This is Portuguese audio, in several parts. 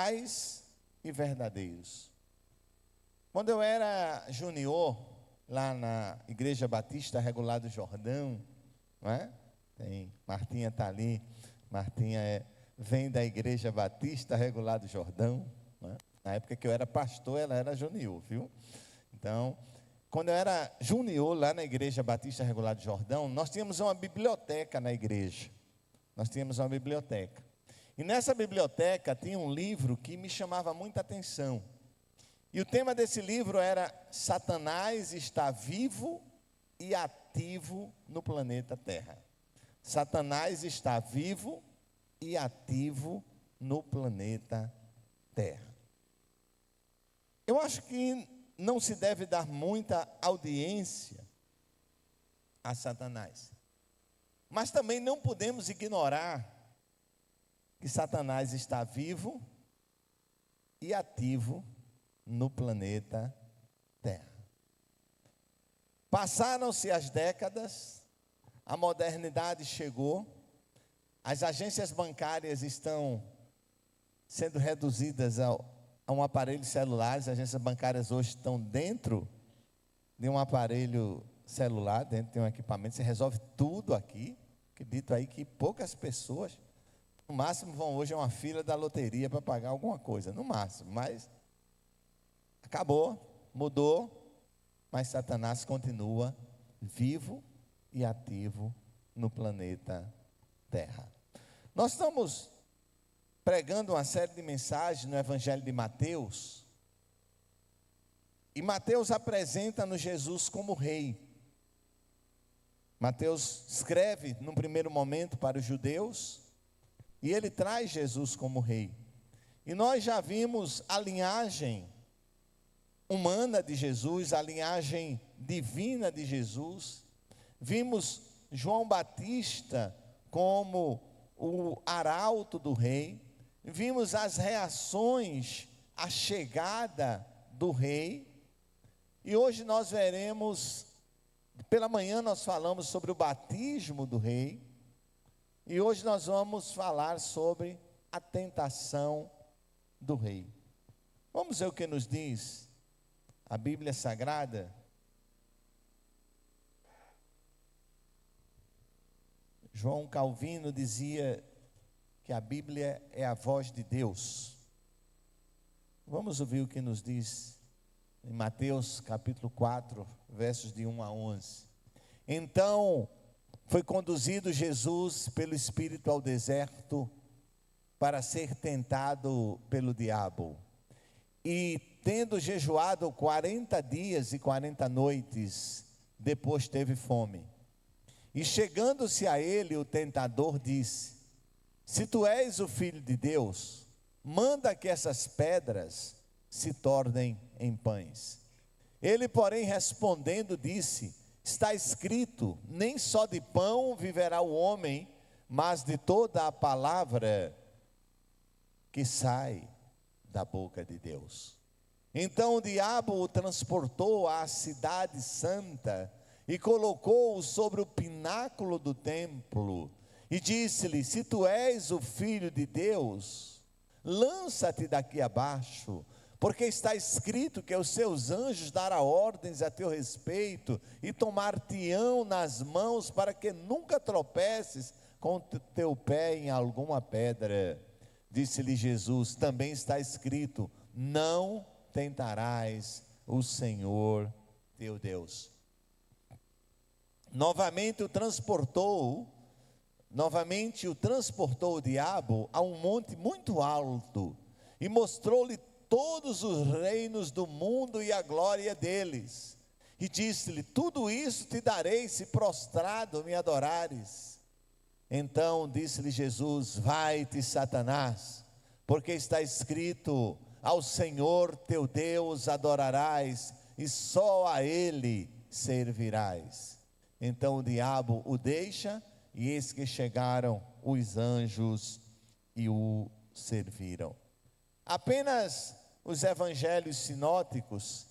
reais e verdadeiros. Quando eu era junior, lá na Igreja Batista Regular do Jordão, não é? Martinha está ali, Martinha vem da Igreja Batista Regular do Jordão, não é? Na época que eu era pastor, ela era junior, viu? Então, quando eu era junior lá na Igreja Batista Regular do Jordão, nós tínhamos uma biblioteca na igreja. Nós tínhamos uma biblioteca. E nessa biblioteca tinha um livro que me chamava muita atenção. E o tema desse livro era Satanás está vivo e ativo no planeta Terra. Satanás está vivo e ativo no planeta Terra. Eu acho que não se deve dar muita audiência a Satanás. Mas também não podemos ignorar que Satanás está vivo e ativo no planeta Terra. Passaram-se as décadas, a modernidade chegou, as agências bancárias estão sendo reduzidas a um aparelho celular. As agências bancárias hoje estão dentro de um aparelho celular, dentro de um equipamento, você resolve tudo aqui. Acredito aí que poucas pessoas, no máximo, vão hoje a uma fila da loteria para pagar alguma coisa, no máximo, mas acabou, mudou, mas Satanás continua vivo e ativo no planeta Terra. Nós estamos pregando uma série de mensagens no Evangelho de Mateus, e Mateus apresenta-nos Jesus como rei. Mateus escreve, num primeiro momento, para os judeus, e ele traz Jesus como rei. E nós já vimos a linhagem humana de Jesus, a linhagem divina de Jesus. Vimos João Batista como o arauto do rei. Vimos as reações à chegada do rei. E hoje nós veremos, pela manhã nós falamos sobre o batismo do rei. E hoje nós vamos falar sobre a tentação do rei. Vamos ver o que nos diz a Bíblia Sagrada. João Calvino dizia que a Bíblia é a voz de Deus. Vamos ouvir o que nos diz em Mateus capítulo 4, versos de 1 a 11. Então foi conduzido Jesus pelo Espírito ao deserto para ser tentado pelo diabo. E tendo jejuado 40 dias e 40 noites, depois teve fome. E chegando-se a ele, o tentador disse: se tu és o Filho de Deus, manda que essas pedras se tornem em pães. Ele, porém, respondendo, disse: está escrito, nem só de pão viverá o homem, mas de toda a palavra que sai da boca de Deus. Então o diabo o transportou à cidade santa e colocou-o sobre o pináculo do templo e disse-lhe: se tu és o Filho de Deus, lança-te daqui abaixo, porque está escrito que os seus anjos darão ordens a teu respeito e tomar-te-ão nas mãos para que nunca tropeces com teu pé em alguma pedra. Disse-lhe Jesus: também está escrito, não tentarás o Senhor teu Deus. Novamente o transportou o diabo a um monte muito alto e mostrou-lhe todos os reinos do mundo e a glória deles. E disse-lhe: tudo isso te darei se prostrado me adorares. Então disse-lhe Jesus: vai-te, Satanás, porque está escrito, ao Senhor teu Deus adorarás e só a Ele servirás. Então o diabo o deixa, e eis que chegaram os anjos e o serviram. Apenas os evangelhos sinóticos,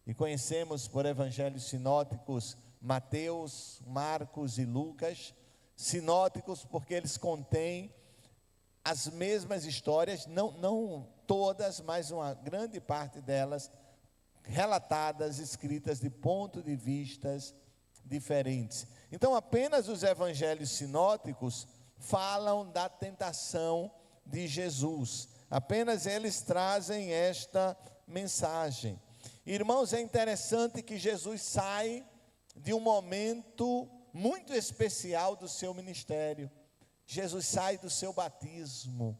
e conhecemos por evangelhos sinóticos Mateus, Marcos e Lucas, sinóticos porque eles contêm as mesmas histórias, não todas, mas uma grande parte delas relatadas, escritas de pontos de vistas diferentes. Então, apenas os evangelhos sinóticos falam da tentação de Jesus. Apenas eles trazem esta mensagem. Irmãos, é interessante que Jesus sai de um momento muito especial do seu ministério. Jesus sai do seu batismo.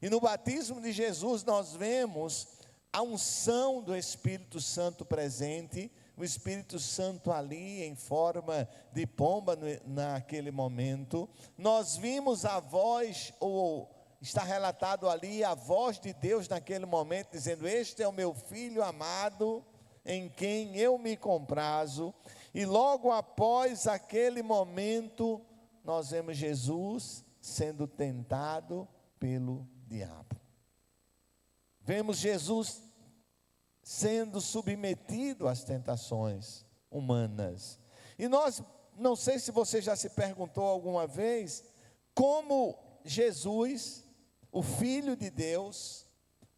E no batismo de Jesus nós vemos a unção do Espírito Santo presente, o Espírito Santo ali em forma de pomba naquele momento. Nós vimos a voz, ou está relatado ali a voz de Deus naquele momento, dizendo: este é o meu filho amado, em quem eu me comprazo. E logo após aquele momento, nós vemos Jesus sendo tentado pelo diabo. Vemos Jesus sendo submetido às tentações humanas. E nós, não sei se você já se perguntou alguma vez, como Jesus, o Filho de Deus,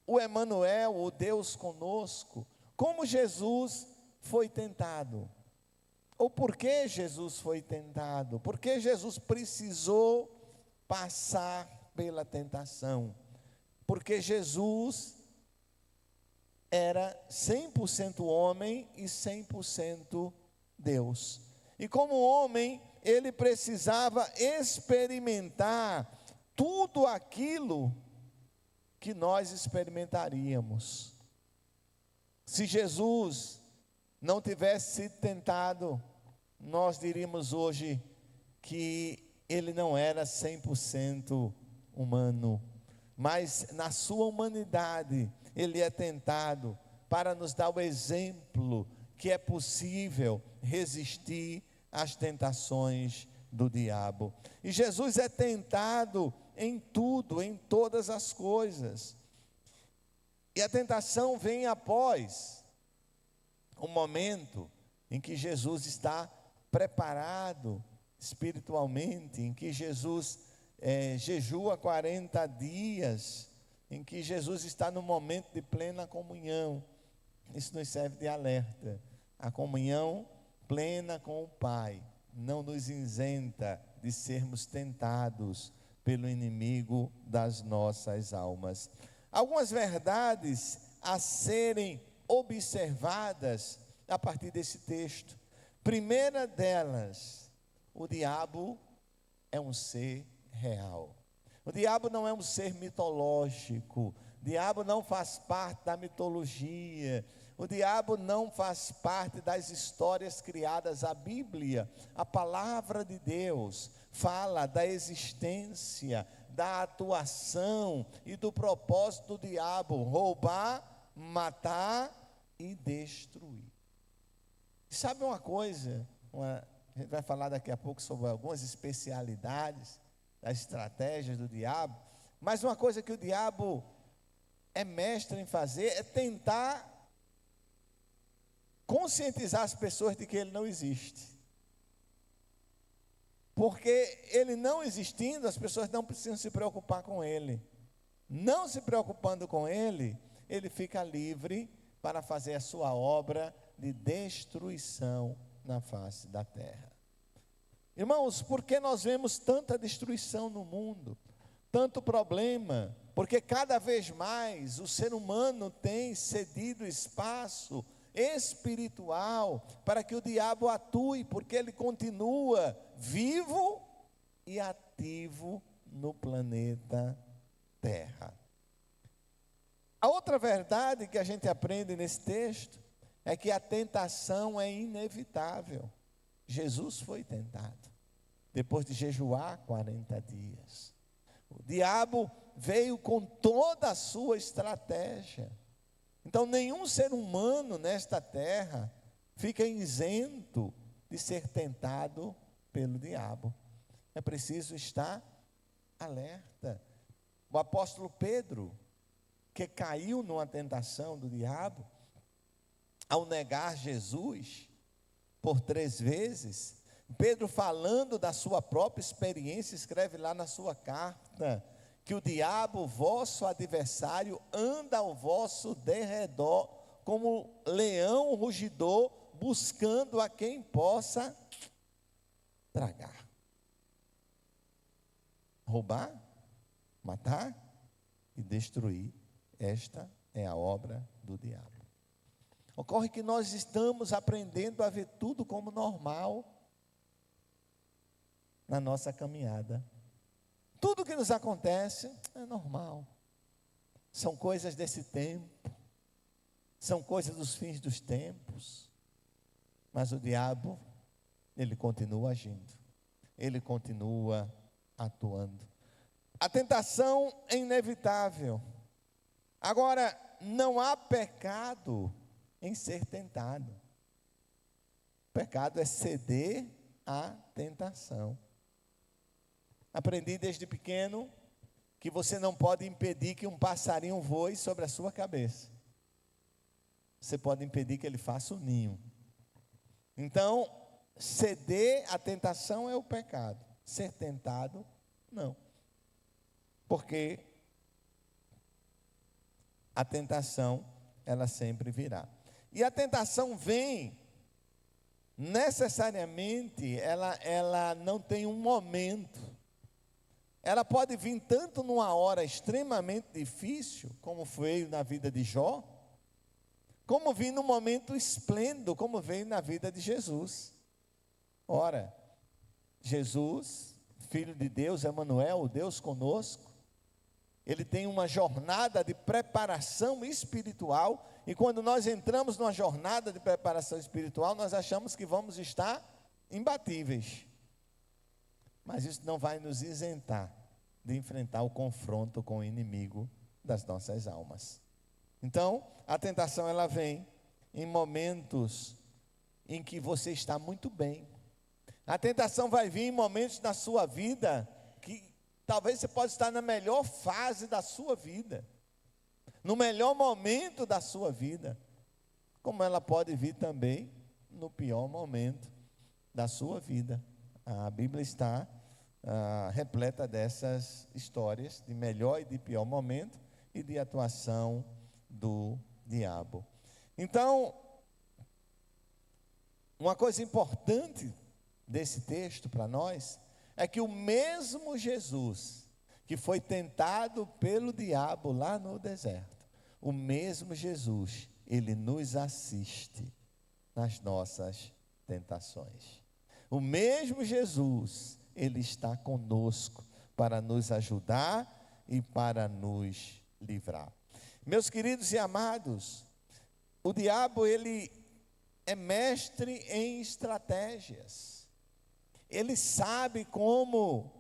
o Emanuel, o Deus conosco, como Jesus foi tentado. Ou por que Jesus foi tentado? Por que Jesus precisou passar pela tentação? Porque Jesus era 100% homem e 100% Deus. E como homem, ele precisava experimentar tudo aquilo que nós experimentaríamos. Se Jesus não tivesse sido tentado, nós diríamos hoje que ele não era 100% humano, mas na sua humanidade, ele é tentado para nos dar o exemplo que é possível resistir às tentações do diabo. E Jesus é tentado em tudo, em todas as coisas. E a tentação vem após um momento em que Jesus está preparado espiritualmente, em que Jesus jejua 40 dias, em que Jesus está no momento de plena comunhão. Isso nos serve de alerta. A comunhão plena com o Pai não nos isenta de sermos tentados pelo inimigo das nossas almas. Algumas verdades a serem observadas a partir desse texto. Primeira delas, o diabo é um ser real. O diabo não é um ser mitológico. O diabo não faz parte da mitologia. O diabo não faz parte das histórias criadas. A Bíblia, a palavra de Deus, fala da existência, da atuação e do propósito do diabo: roubar, matar e destruir. E sabe uma coisa? A gente vai falar daqui a pouco sobre algumas especialidades das estratégias do diabo, mas uma coisa que o diabo é mestre em fazer é tentar conscientizar as pessoas de que ele não existe. Porque ele não existindo, as pessoas não precisam se preocupar com ele. Não se preocupando com ele, ele fica livre para fazer a sua obra de destruição na face da terra. Irmãos, por que nós vemos tanta destruição no mundo? Tanto problema? Porque cada vez mais o ser humano tem cedido espaço espiritual para que o diabo atue, porque ele continua vivo e ativo no planeta Terra. A outra verdade que a gente aprende nesse texto é que a tentação é inevitável. Jesus foi tentado, depois de jejuar 40 dias. O diabo veio com toda a sua estratégia. Então, nenhum ser humano nesta terra fica isento de ser tentado pelo diabo. É preciso estar alerta. O apóstolo Pedro, que caiu numa tentação do diabo, ao negar Jesus por 3 vezes, Pedro, falando da sua própria experiência, escreve lá na sua carta que o diabo, vosso adversário, anda ao vosso derredor, como leão rugidor, buscando a quem possa tragar. Roubar, matar e destruir. Esta é a obra do diabo. Ocorre que nós estamos aprendendo a ver tudo como normal na nossa caminhada. Tudo que nos acontece é normal. São coisas desse tempo. São coisas dos fins dos tempos. Mas o diabo, ele continua agindo. Ele continua atuando. A tentação é inevitável. Agora, não há pecado em ser tentado. O pecado é ceder à tentação. Aprendi desde pequeno que você não pode impedir que um passarinho voe sobre a sua cabeça. Você pode impedir que ele faça um ninho. Então, ceder à tentação é o pecado. Ser tentado, não. Porque a tentação, ela sempre virá. E a tentação vem, necessariamente, ela não tem um momento. Ela pode vir tanto numa hora extremamente difícil, como foi na vida de Jó, como vir num momento esplêndido, como veio na vida de Jesus. Ora, Jesus, Filho de Deus, Emanuel, o Deus conosco, ele tem uma jornada de preparação espiritual, e quando nós entramos numa jornada de preparação espiritual, nós achamos que vamos estar imbatíveis. Mas isso não vai nos isentar de enfrentar o confronto com o inimigo das nossas almas. Então, a tentação ela vem em momentos em que você está muito bem. A tentação vai vir em momentos da sua vida que talvez você possa estar na melhor fase da sua vida, no melhor momento da sua vida, como ela pode vir também no pior momento da sua vida. A Bíblia está repleta dessas histórias de melhor e de pior momento e de atuação do diabo. Então, uma coisa importante desse texto para nós é que o mesmo Jesus que foi tentado pelo diabo lá no deserto, o mesmo Jesus, ele nos assiste nas nossas tentações. O mesmo Jesus, ele está conosco para nos ajudar e para nos livrar. Meus queridos e amados, o diabo, ele é mestre em estratégias. Ele sabe como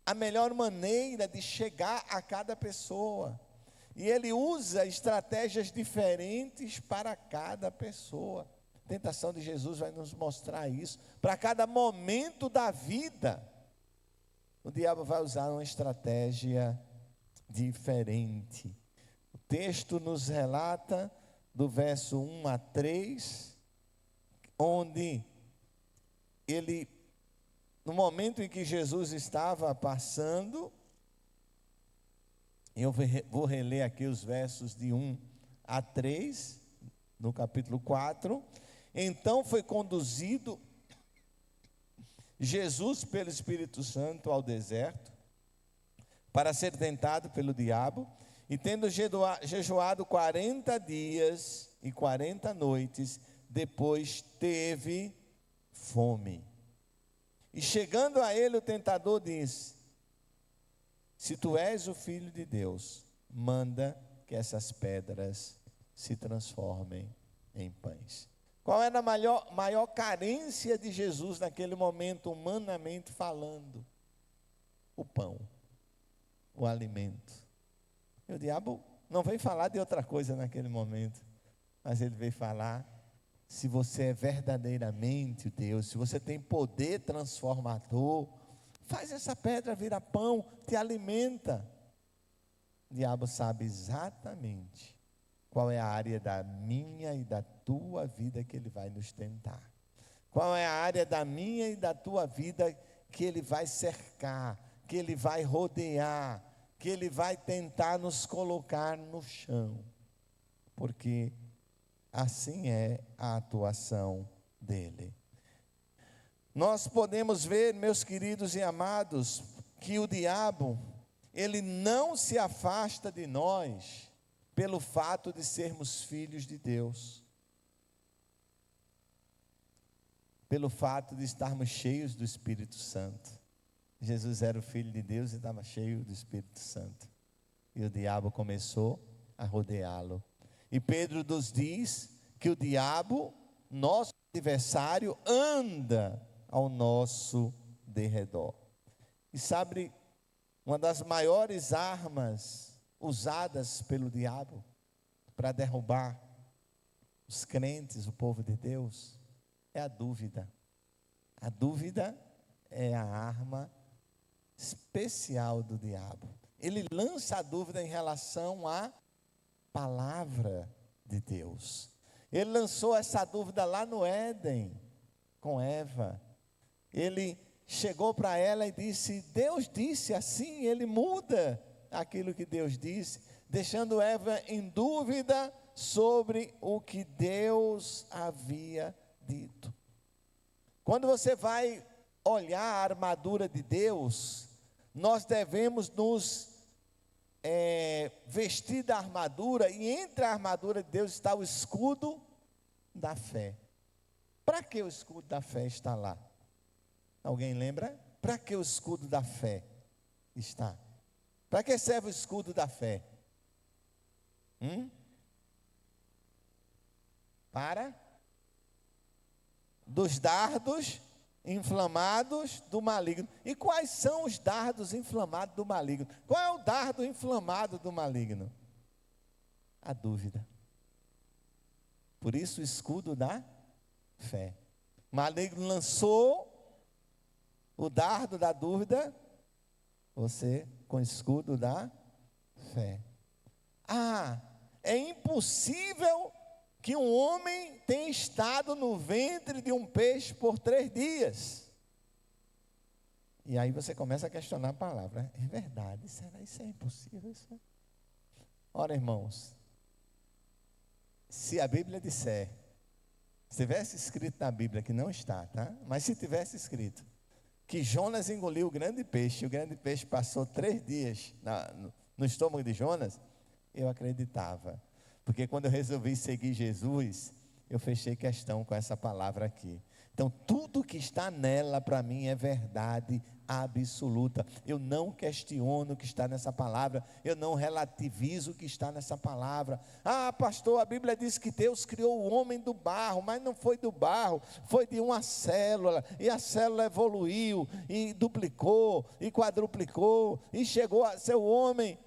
a melhor maneira de chegar a cada pessoa. E ele usa estratégias diferentes para cada pessoa. A tentação de Jesus vai nos mostrar isso. Para cada momento da vida, o diabo vai usar uma estratégia diferente. O texto nos relata do verso 1 a 3, onde ele, no momento em que Jesus estava passando, eu vou reler aqui os versos de 1 a 3, no capítulo 4. Então foi conduzido Jesus pelo Espírito Santo ao deserto, para ser tentado pelo diabo, e tendo jejuado 40 dias e 40 noites, depois teve fome. E chegando a ele, o tentador disse: se tu és o Filho de Deus, manda que essas pedras se transformem em pães. Qual era a maior carência de Jesus naquele momento, humanamente falando? O pão, o alimento. E o diabo não veio falar de outra coisa naquele momento, mas ele veio falar: se você é verdadeiramente Deus, se você tem poder transformador, faz essa pedra virar pão, te alimenta. O diabo sabe exatamente qual é a área da minha e da tua vida que ele vai nos tentar. Qual é a área da minha e da tua vida que ele vai cercar, que ele vai rodear, que ele vai tentar nos colocar no chão, porque assim é a atuação dele. Nós podemos ver, meus queridos e amados, que o diabo, ele não se afasta de nós pelo fato de sermos filhos de Deus, pelo fato de estarmos cheios do Espírito Santo. Jesus era o Filho de Deus e estava cheio do Espírito Santo. E o diabo começou a rodeá-lo. E Pedro nos diz que o diabo, nosso adversário, anda ao nosso derredor. E sabe, uma das maiores armas usadas pelo diabo para derrubar os crentes, o povo de Deus, é a dúvida. A dúvida é a arma especial do diabo. Ele lança a dúvida em relação à palavra de Deus. Ele lançou essa dúvida lá no Éden, com Eva. Ele chegou para ela e disse: Deus disse assim. Ele muda aquilo que Deus disse, deixando Eva em dúvida sobre o que Deus havia dito. Quando você vai olhar a armadura de Deus, nós devemos nos vestir da armadura, e entre a armadura de Deus está o escudo da fé. Para que o escudo da fé está lá? Alguém lembra? Para que o escudo da fé está? Para que serve o escudo da fé? Para dos dardos inflamados do maligno. E quais são os dardos inflamados do maligno? Qual é o dardo inflamado do maligno? A dúvida. Por isso o escudo da fé. O maligno lançou o dardo da dúvida, você com o escudo da fé. É impossível que um homem tenha estado no ventre de um peixe por 3 dias. E aí você começa a questionar a palavra. É verdade, será isso é impossível? Ora, irmãos, se a Bíblia disser, se tivesse escrito na Bíblia, que não está, tá? Mas se tivesse escrito que Jonas engoliu o grande peixe, e o grande peixe passou 3 dias no estômago de Jonas, eu acreditava. Porque quando eu resolvi seguir Jesus, eu fechei questão com essa palavra aqui. Então, tudo que está nela, para mim, é verdade absoluta. Eu não questiono o que está nessa palavra, eu não relativizo o que está nessa palavra. Pastor, a Bíblia diz que Deus criou o homem do barro, mas não foi do barro, foi de uma célula, e a célula evoluiu, e duplicou, e quadruplicou, e chegou a ser o homem.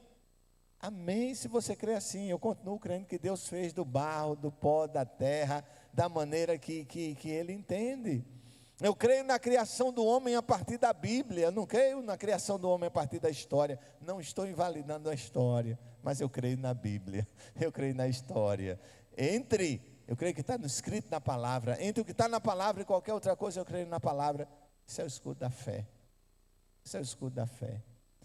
Amém, se você crê assim. Eu continuo crendo que Deus fez do barro, do pó, da terra, da maneira que Ele entende. Eu creio na criação do homem a partir da Bíblia, eu não creio na criação do homem a partir da história. Não estou invalidando a história, mas eu creio na Bíblia, eu creio na história. Eu creio que está escrito na palavra, entre o que está na palavra e qualquer outra coisa, eu creio na palavra. Isso é o escudo da fé. Isso é o escudo da fé.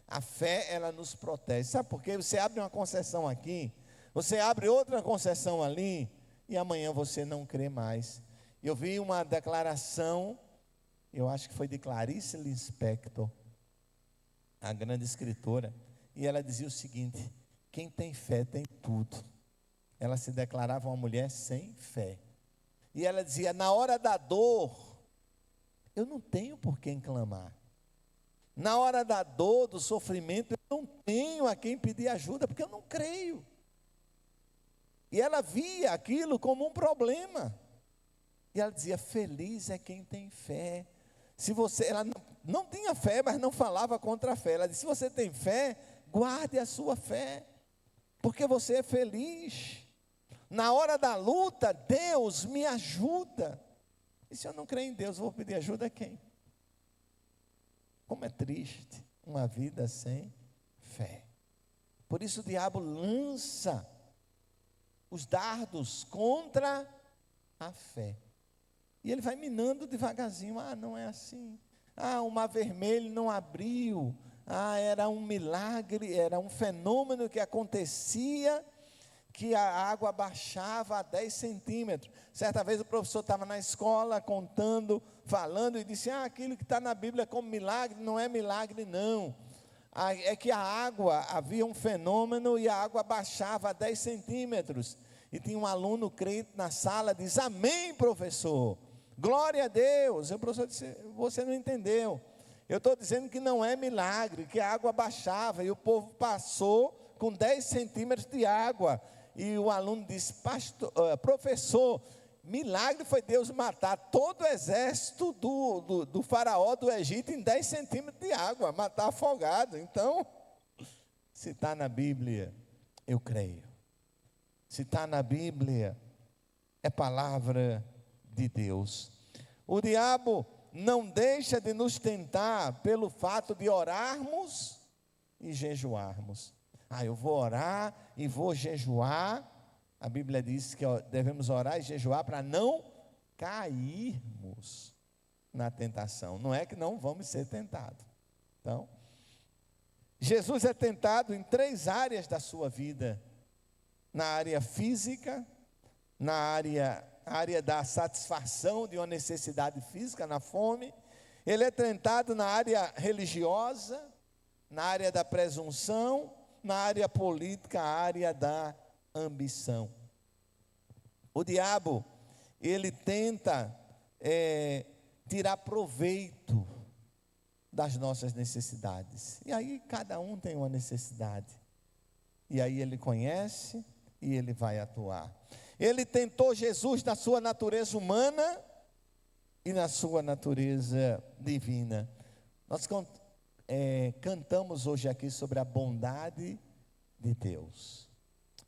A fé, ela nos protege. Sabe por quê? Você abre uma concessão aqui, você abre outra concessão ali, e amanhã você não crê mais. Eu vi uma declaração, eu acho que foi de Clarice Lispector, a grande escritora, e ela dizia o seguinte: quem tem fé tem tudo. Ela se declarava uma mulher sem fé. E ela dizia: na hora da dor, eu não tenho por quem clamar. Na hora da dor, do sofrimento, eu não tenho a quem pedir ajuda, porque eu não creio. E ela via aquilo como um problema. E ela dizia: feliz é quem tem fé. Ela não tinha fé, mas não falava contra a fé. Ela disse: se você tem fé, guarde a sua fé, porque você é feliz. Na hora da luta, Deus me ajuda. E se eu não creio em Deus, vou pedir ajuda a quem? Como é triste uma vida sem fé. Por isso o diabo lança os dardos contra a fé. E ele vai minando devagarzinho. Não é assim. O mar vermelho não abriu. era um milagre, era um fenômeno que acontecia, que a água baixava a 10 centímetros. Certa vez o professor estava na escola contando, falando, e disse: aquilo que está na Bíblia como milagre, não é milagre não. É que a água, havia um fenômeno e a água baixava a 10 centímetros. E tinha um aluno crente na sala, diz: amém, professor, glória a Deus. E o professor disse: você não entendeu, eu estou dizendo que não é milagre, que a água baixava, e o povo passou com 10 centímetros de água. E o aluno disse: professor, milagre foi Deus matar todo o exército do faraó do Egito em 10 centímetros de água, matar afogado. Então, se está na Bíblia, eu creio. Se está na Bíblia, é palavra de Deus. O diabo não deixa de nos tentar pelo fato de orarmos e jejuarmos. Eu vou orar e vou jejuar. A Bíblia diz que devemos orar e jejuar para não cairmos na tentação. Não é que não vamos ser tentados. Então, Jesus é tentado em 3 áreas da sua vida: na área física, na área da satisfação de uma necessidade física, na fome. Ele é tentado na área religiosa, na área da presunção, na área política, a área da ambição. O diabo, ele tenta tirar proveito das nossas necessidades. E aí cada um tem uma necessidade. E aí ele conhece e ele vai atuar. Ele tentou Jesus na sua natureza humana e na sua natureza divina. Nós cantamos hoje aqui sobre a bondade de Deus.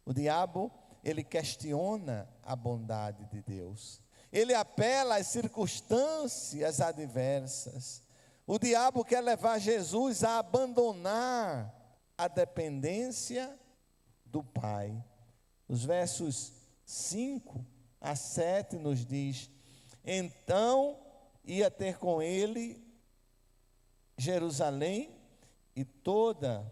O diabo, ele questiona a bondade de Deus. Ele apela às circunstâncias adversas. O diabo quer levar Jesus a abandonar a dependência do Pai. Os versos 5 a 7 nos diz: então ia ter com ele Jerusalém e toda,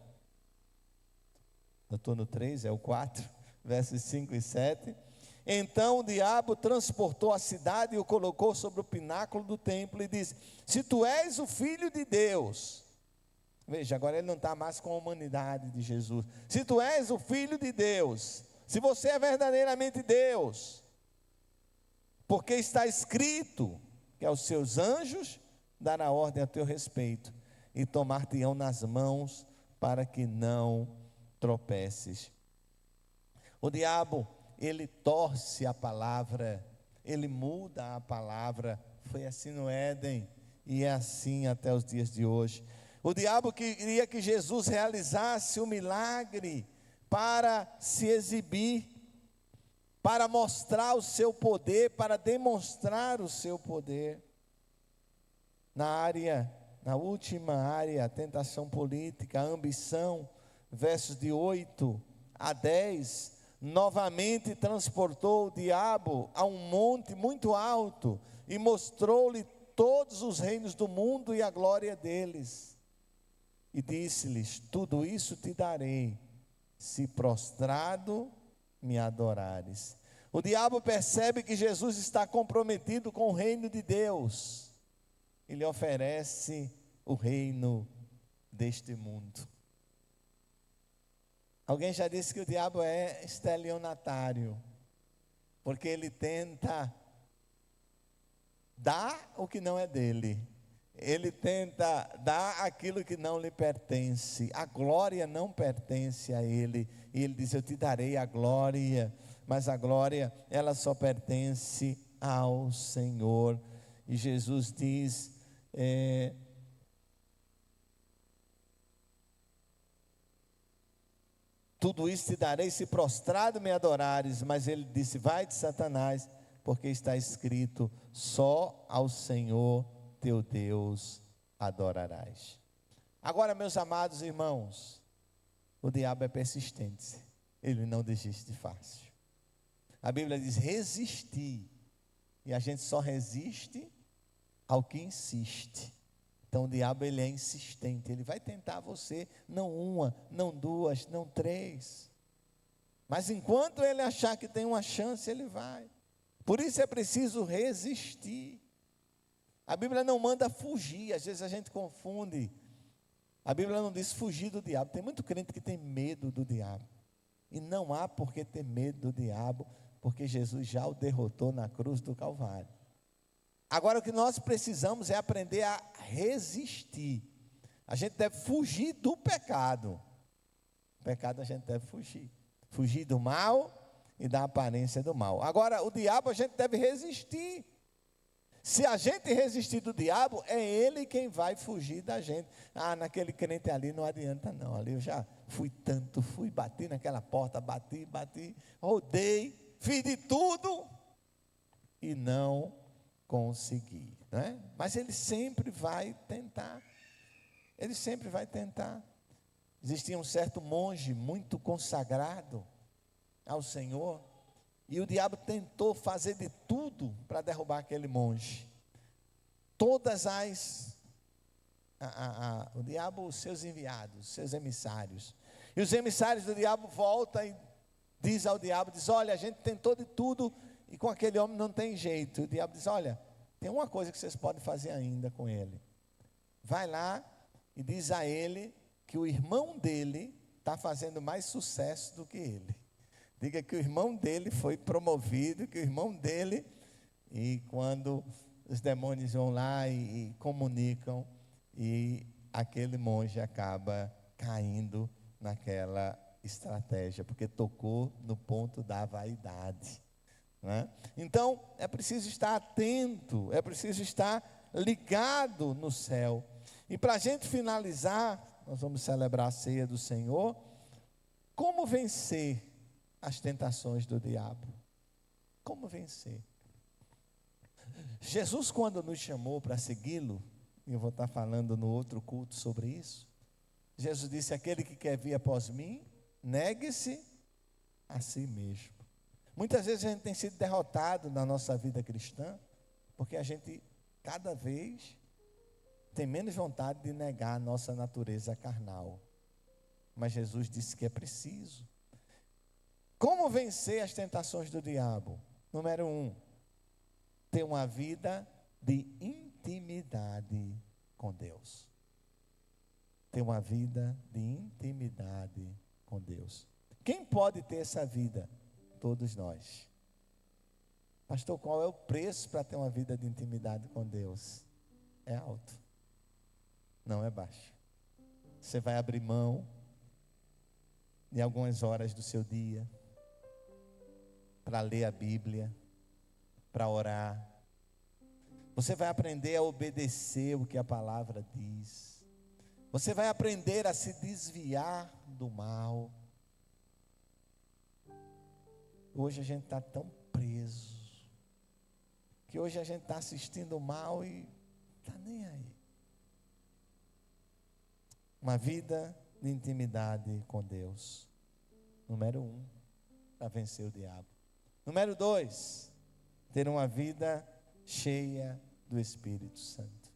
eu estou no 3, é o 4, versos 5 e 7. Então o diabo transportou a cidade e o colocou sobre o pináculo do templo e disse: se tu és o filho de Deus. Veja, agora ele não está mais com a humanidade de Jesus. Se tu és o filho de Deus, se você é verdadeiramente Deus, porque está escrito que aos seus anjos dará ordem a teu respeito, e tomar-te-ão nas mãos, para que não tropeces. O diabo, ele torce a palavra, ele muda a palavra. Foi assim no Éden, e é assim até os dias de hoje. O diabo queria que Jesus realizasse o milagre para se exibir, para mostrar o seu poder, para demonstrar o seu poder. Na última área, a tentação política, a ambição, versos de 8 a 10, novamente transportou o diabo a um monte muito alto e mostrou-lhe todos os reinos do mundo e a glória deles. E disse-lhes: tudo isso te darei, se prostrado me adorares. O diabo percebe que Jesus está comprometido com o reino de Deus. Ele oferece o reino deste mundo. Alguém já disse que o diabo é estelionatário, porque ele tenta dar o que não é dele. Ele tenta dar aquilo que não lhe pertence. A glória não pertence a ele. E ele diz: eu te darei a glória, mas a glória, ela só pertence ao Senhor. E Jesus diz: tudo isso te darei se prostrado me adorares. Mas ele disse: vai de Satanás, porque está escrito: só ao Senhor teu Deus adorarás. Agora, meus amados irmãos, o diabo é persistente, ele não desiste fácil. A Bíblia diz: resistir, e a gente só resiste ao que insiste. Então o diabo, ele é insistente, ele vai tentar você, não uma, não duas, não três. Mas enquanto ele achar que tem uma chance, ele vai. Por isso é preciso resistir. A Bíblia não manda fugir, às vezes a gente confunde. A Bíblia não diz fugir do diabo. Tem muito crente que tem medo do diabo. E não há por que ter medo do diabo, porque Jesus já o derrotou na cruz do Calvário. Agora o que nós precisamos é aprender a resistir. A gente deve fugir do pecado. O pecado a gente deve fugir. Fugir do mal e da aparência do mal. Agora o diabo a gente deve resistir. Se a gente resistir do diabo, é ele quem vai fugir da gente. Ah, naquele crente ali não adianta não. Ali eu já bati naquela porta, bati, rodei, fiz de tudo e não consegui, né? Mas ele sempre vai tentar. Ele sempre vai tentar. Existia um certo monge muito consagrado ao Senhor, e o diabo tentou fazer de tudo para derrubar aquele monge. O diabo, os seus enviados, seus emissários. E os emissários do diabo voltam e diz ao diabo, olha, a gente tentou de tudo e com aquele homem não tem jeito. E o diabo diz, olha, tem uma coisa que vocês podem fazer ainda com ele. Vai lá e diz a ele que o irmão dele está fazendo mais sucesso do que ele. Diga que o irmão dele foi promovido, que o irmão dele, e quando os demônios vão lá e comunicam, e aquele monge acaba caindo naquela estratégia, porque tocou no ponto da vaidade, né? Então, é preciso estar atento, é preciso estar ligado no céu. E para a gente finalizar, nós vamos celebrar a ceia do Senhor. Como vencer as tentações do diabo? Como vencer? Jesus, quando nos chamou para segui-lo, e eu vou estar falando no outro culto sobre isso, Jesus disse, aquele que quer vir após mim, negue-se a si mesmo. Muitas vezes a gente tem sido derrotado na nossa vida cristã, porque a gente cada vez tem menos vontade de negar a nossa natureza carnal. Mas Jesus disse que é preciso. Como vencer as tentações do diabo? Número 1, ter uma vida de intimidade com Deus. Ter uma vida de intimidade com Deus. Quem pode ter essa vida? Todos nós. Pastor, qual é o preço para ter uma vida de intimidade com Deus? É alto. Não é baixo. Você vai abrir mão de algumas horas do seu dia para ler a Bíblia, para orar. Você vai aprender a obedecer o que a palavra diz. Você vai aprender a se desviar do mal. Hoje a gente está tão preso, que hoje a gente está assistindo o mal e está nem aí. Uma vida de intimidade com Deus. Número 1, para vencer o diabo. Número 2, ter uma vida cheia do Espírito Santo.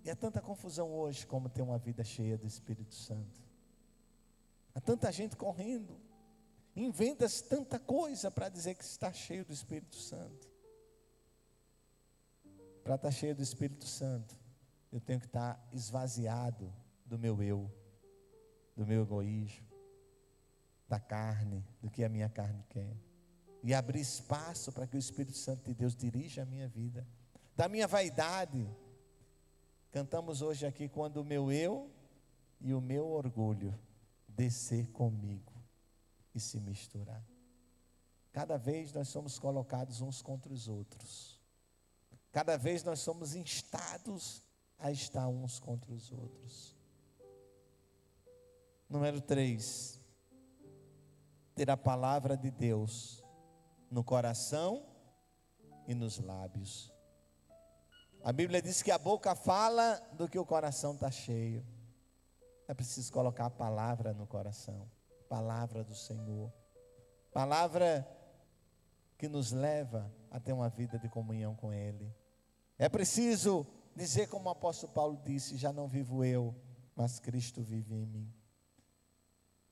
E há tanta confusão hoje como ter uma vida cheia do Espírito Santo. Há tanta gente correndo, inventa-se tanta coisa para dizer que está cheio do Espírito Santo. Para estar cheio do Espírito Santo, eu tenho que estar esvaziado do meu eu, do meu egoísmo, da carne, do que a minha carne quer. E abrir espaço para que o Espírito Santo de Deus dirija a minha vida. Da minha vaidade. Cantamos hoje aqui, quando o meu eu e o meu orgulho descer comigo e se misturar. Cada vez nós somos colocados uns contra os outros. Cada vez nós somos instados a estar uns contra os outros. Número 3, ter a palavra de Deus no coração e nos lábios. A Bíblia diz que a boca fala do que o coração está cheio. É preciso colocar a palavra no coração, palavra do Senhor, palavra que nos leva a ter uma vida de comunhão com Ele. É preciso dizer como o apóstolo Paulo disse: já não vivo eu, mas Cristo vive em mim.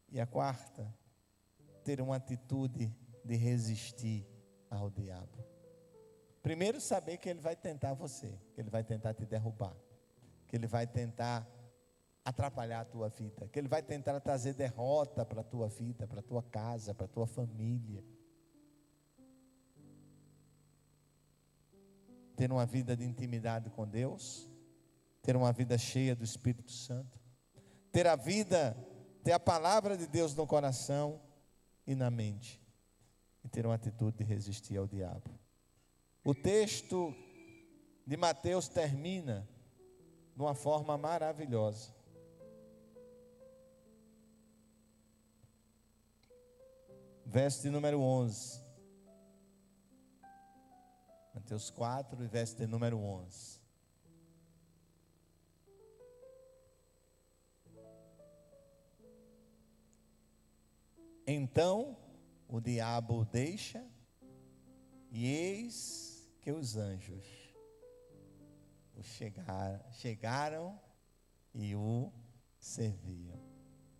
E a quarta, ter uma atitude de resistir ao diabo. Primeiro, saber que ele vai tentar você, que ele vai tentar te derrubar, que ele vai tentar atrapalhar a tua vida, que ele vai tentar trazer derrota para a tua vida, para a tua casa, para a tua família. Ter uma vida de intimidade com Deus, ter uma vida cheia do Espírito Santo, ter a palavra de Deus no coração e na mente, e ter uma atitude de resistir ao diabo. O texto de Mateus termina de uma forma maravilhosa. Verso de número 11. Mateus 4, verso de número 11. Então o diabo o deixa, e eis que os anjos chegaram e o serviam.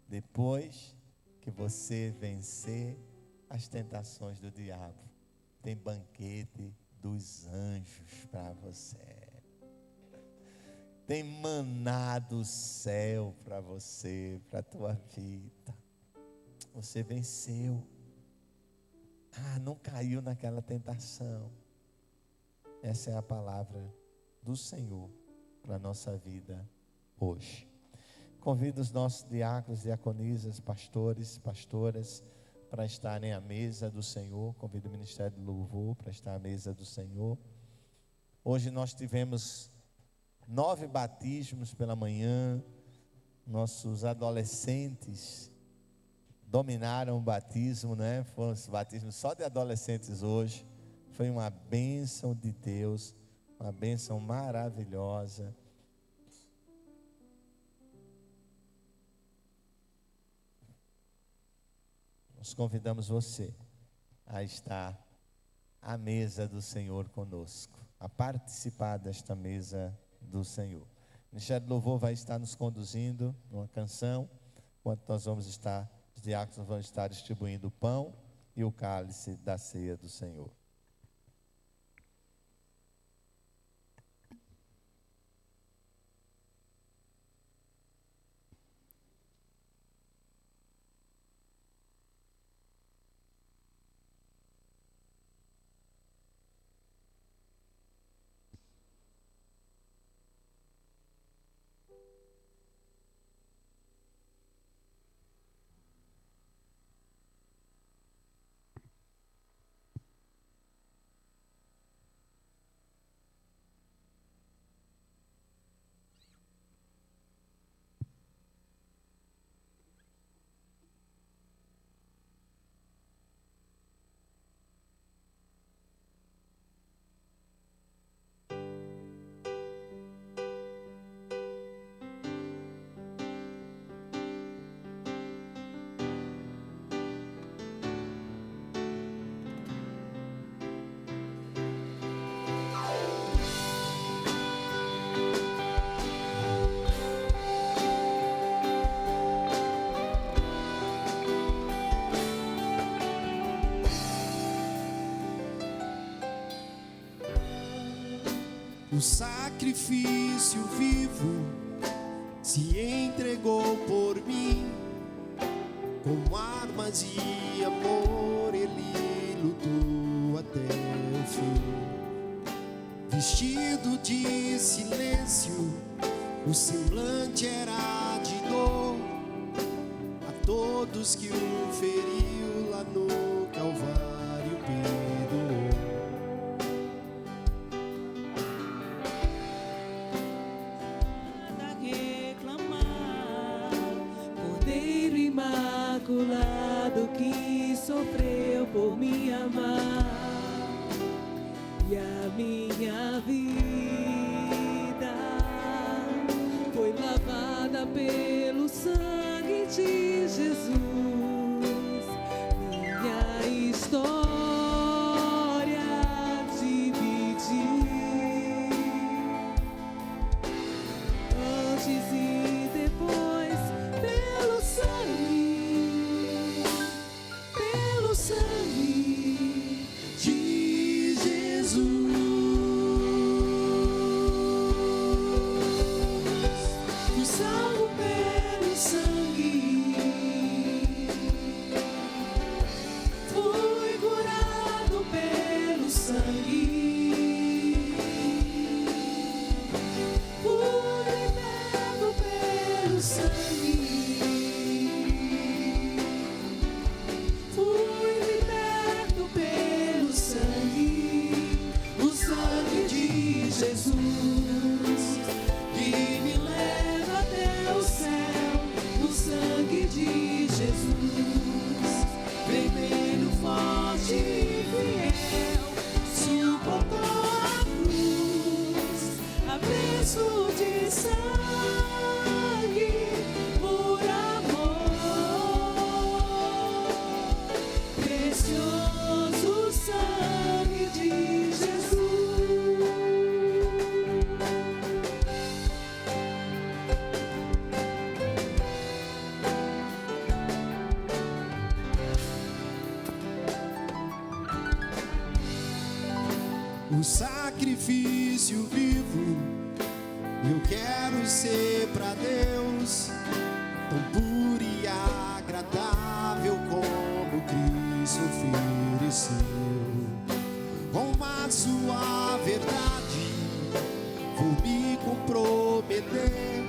Depois que você vencer as tentações do diabo, tem banquete dos anjos para você. Tem maná do céu para você, para a tua vida. Você venceu. Não caiu naquela tentação. Essa é a palavra do Senhor para a nossa vida hoje. Convido os nossos diáconos, diaconisas, pastores, pastoras, para estarem à mesa do Senhor. Convido o Ministério do Louvor para estar à mesa do Senhor. Hoje nós tivemos 9 batismos pela manhã. Nossos adolescentes dominaram o batismo, né? Foram os batismos só de adolescentes hoje. Foi uma bênção de Deus, uma bênção maravilhosa. Nós convidamos você a estar à mesa do Senhor conosco, a participar desta mesa do Senhor. O Ministério do Louvor vai estar nos conduzindo numa canção, enquanto nós vamos estar, os diáconos vão estar distribuindo o pão e o cálice da ceia do Senhor. O sacrifício vivo se entregou por mim, com armas e amor ele lutou até o fim. Vestido de silêncio, o semblante era de dor a todos que o feriu lá no Calvário perdoou. Imaculado que sofreu por me amar, e a minha vida foi lavada pelo sangue de Jesus. Minha história dividir sangue de Jesus. fui salvo pelo sangue, fui curado pelo sangue, fui liberto pelo sangue, fui liberto pelo sangue, o sangue de Jesus que me leva até o céu, o sangue de Jesus, vermelho, forte e fiel, suportou a cruz, a preço de sangue, por amor, precioso sangue de Jesus. O sacrifício vivo, eu quero ser pra Deus, tão puro e agradável como Cristo ofereceu. Com a sua verdade, vou me comprometer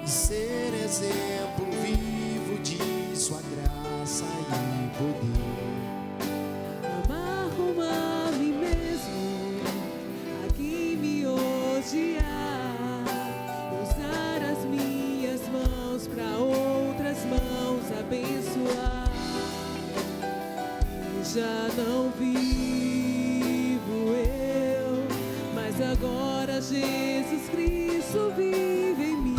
e ser exemplo vivo de sua graça e poder. Amar como a mim mesmo, a quem me odiar, usar as minhas mãos para outras mãos abençoar. E já não vivo eu, mas agora Jesus Cristo vive em mim.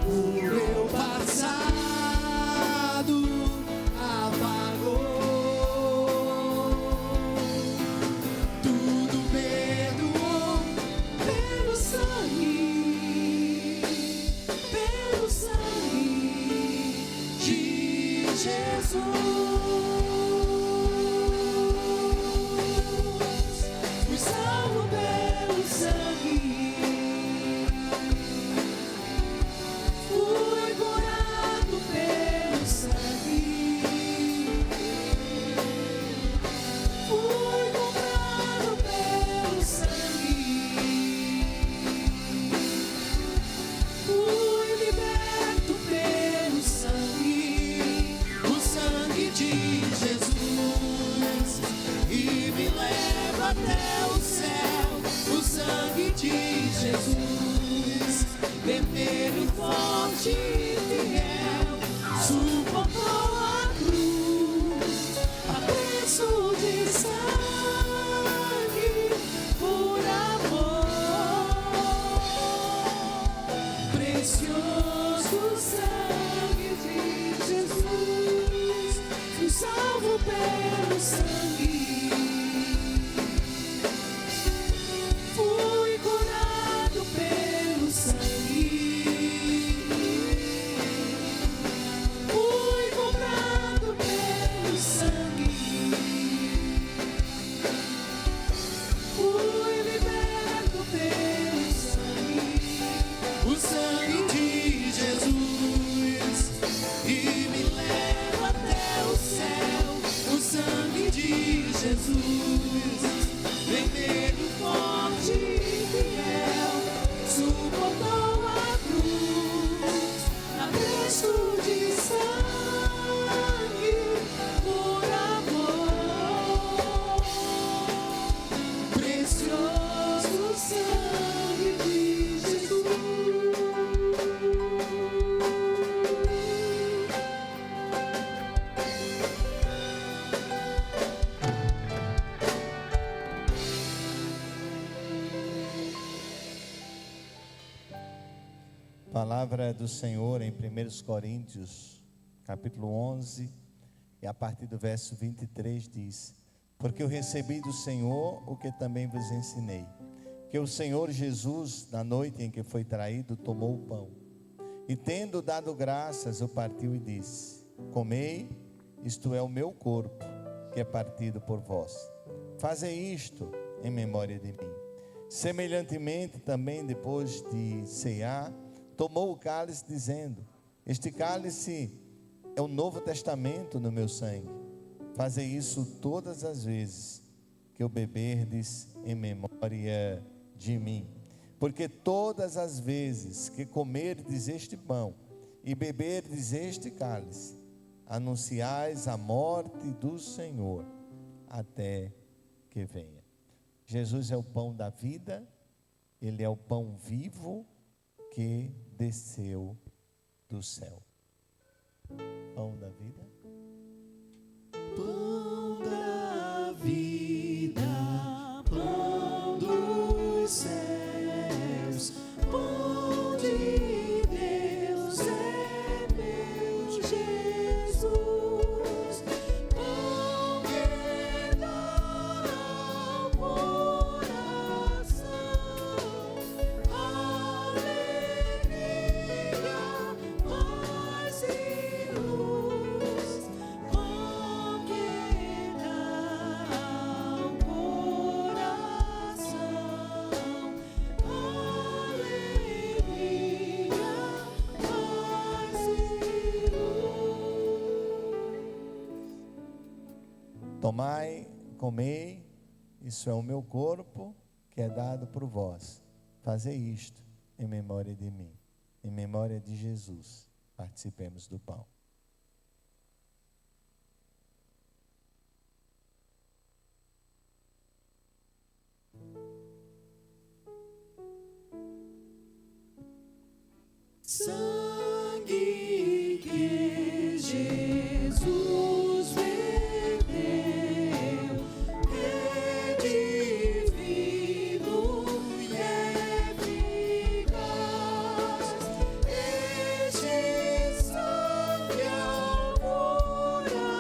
O meu passado apagou, tudo perdoou Pelo sangue de Jesus. fui salvo pelo sangue, fui curado pelo sangue, fui comprado pelo sangue, fui liberto pelo sangue, O sangue de Jesus e me leva até o céu. O sangue de Jesus, vermelho, forte e fiel, suportou a cruz, a preço de sangue, por amor, precioso sangue de Jesus, fui salvo pelo sangue, fui curado pelo sangue, fui comprado pelo sangue, fui liberto pelo sangue. o sangue de Jesus e me leva até o céu. O sangue de Jesus, vermelho, forte e fiel, Suportou a cruz, a preço de sangue, por amor, precioso sangue de Jesus. Palavra do Senhor em 1 Coríntios, capítulo 11, e a partir do verso 23 diz: Porque eu recebi do Senhor o que também vos ensinei, que o Senhor Jesus, na noite em que foi traído, tomou o pão, e tendo dado graças, o partiu e disse: Comei, isto é o meu corpo, que é partido por vós. Fazei isto em memória de mim. Semelhantemente, também depois de cear, tomou o cálice, dizendo: este cálice é o Novo Testamento no meu sangue. Fazei isso todas as vezes que o beberdes em memória de mim. Porque todas as vezes que comerdes este pão e beberdes este cálice, anunciais a morte do Senhor até que venha. Jesus é o pão da vida, Ele é o pão vivo que desceu do céu. Pão da vida. Pão da vida, pão dos céus, pão de Deus é meu Jesus, pão que dá ao coração alegria, paz e luz, pão que dá ao coração alegria, paz e luz. Tomai, comei, isso é o meu corpo que é dado por vós. Fazei isto em memória de mim, em memória de Jesus. Participemos do pão. Sangue que Jesus verteu é divino e eficaz. Este sangue ao coração,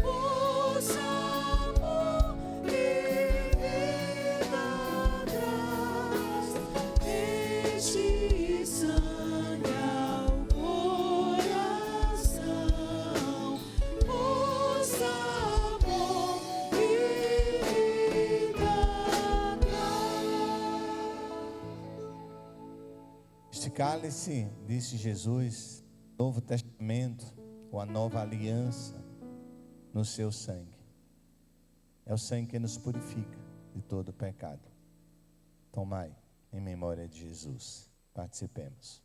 pois amor e vida traz. Este sangue ao coração, pois amor e vida traz. Este cálice, disse Jesus, Novo Testamento, ou a nova aliança no seu sangue. É o sangue que nos purifica de todo pecado. Tomai em memória de Jesus. Participemos.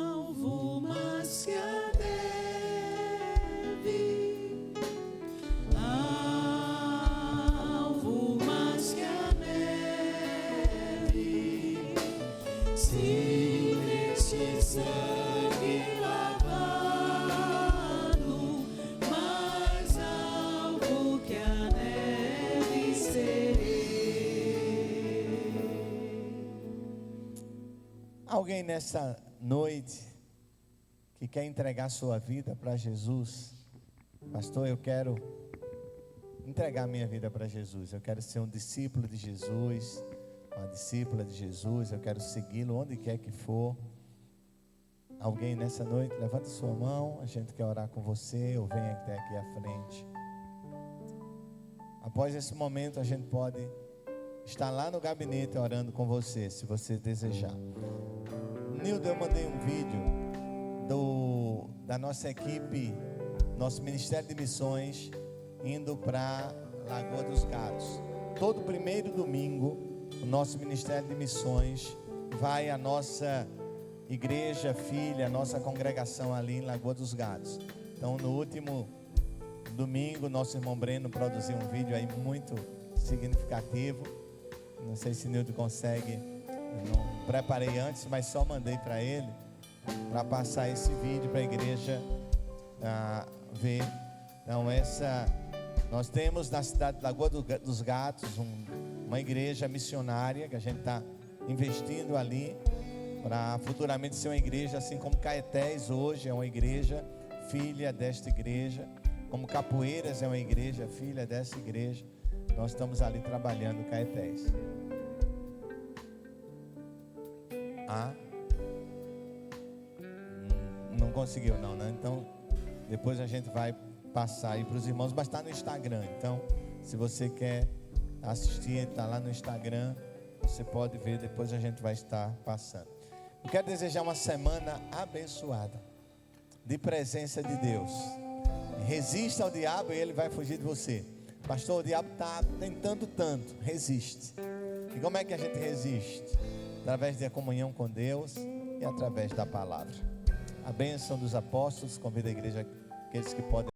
Alvo mais que a neve, alvo mais que a neve, se neste sangue lavado, mais alvo que a neve serei. Alguém nessa noite que quer entregar sua vida para Jesus? Pastor, eu quero entregar minha vida para Jesus. Eu quero ser um discípulo de Jesus, uma discípula de Jesus. Eu quero segui-lo onde quer que for. Alguém nessa noite, levanta sua mão. A gente quer orar com você, ou venha até aqui à frente. Após esse momento, a gente pode estar lá no gabinete orando com você, se você desejar. Nildo, eu mandei um vídeo da nossa equipe, nosso Ministério de Missões, indo para Lagoa dos Gatos. Todo primeiro domingo, o nosso Ministério de Missões vai à nossa igreja filha, a nossa congregação ali em Lagoa dos Gatos. Então, no último domingo, nosso irmão Breno produziu um vídeo aí muito significativo. Não sei se Nildo consegue, eu não preparei antes, mas só mandei para ele, para passar esse vídeo para a igreja ver. Então, nós temos na cidade de Lagoa dos Gatos uma igreja missionária que a gente está investindo ali para futuramente ser uma igreja, assim como Caetés hoje é uma igreja filha desta igreja, como Capoeiras é uma igreja filha dessa igreja. Nós estamos ali trabalhando Caetés. Não conseguiu não, né? Então, depois a gente vai passar aí para os irmãos, mas está no Instagram. Então, se você quer assistir, está lá no Instagram, você pode ver, depois a gente vai estar passando. Eu quero desejar uma semana abençoada, de presença de Deus. Resista ao diabo e ele vai fugir de você. Pastor, o diabo está tentando tanto. Resiste. E como é que a gente resiste? Através da comunhão com Deus e através da palavra. A bênção dos apóstolos. Convido a igreja, aqueles que podem.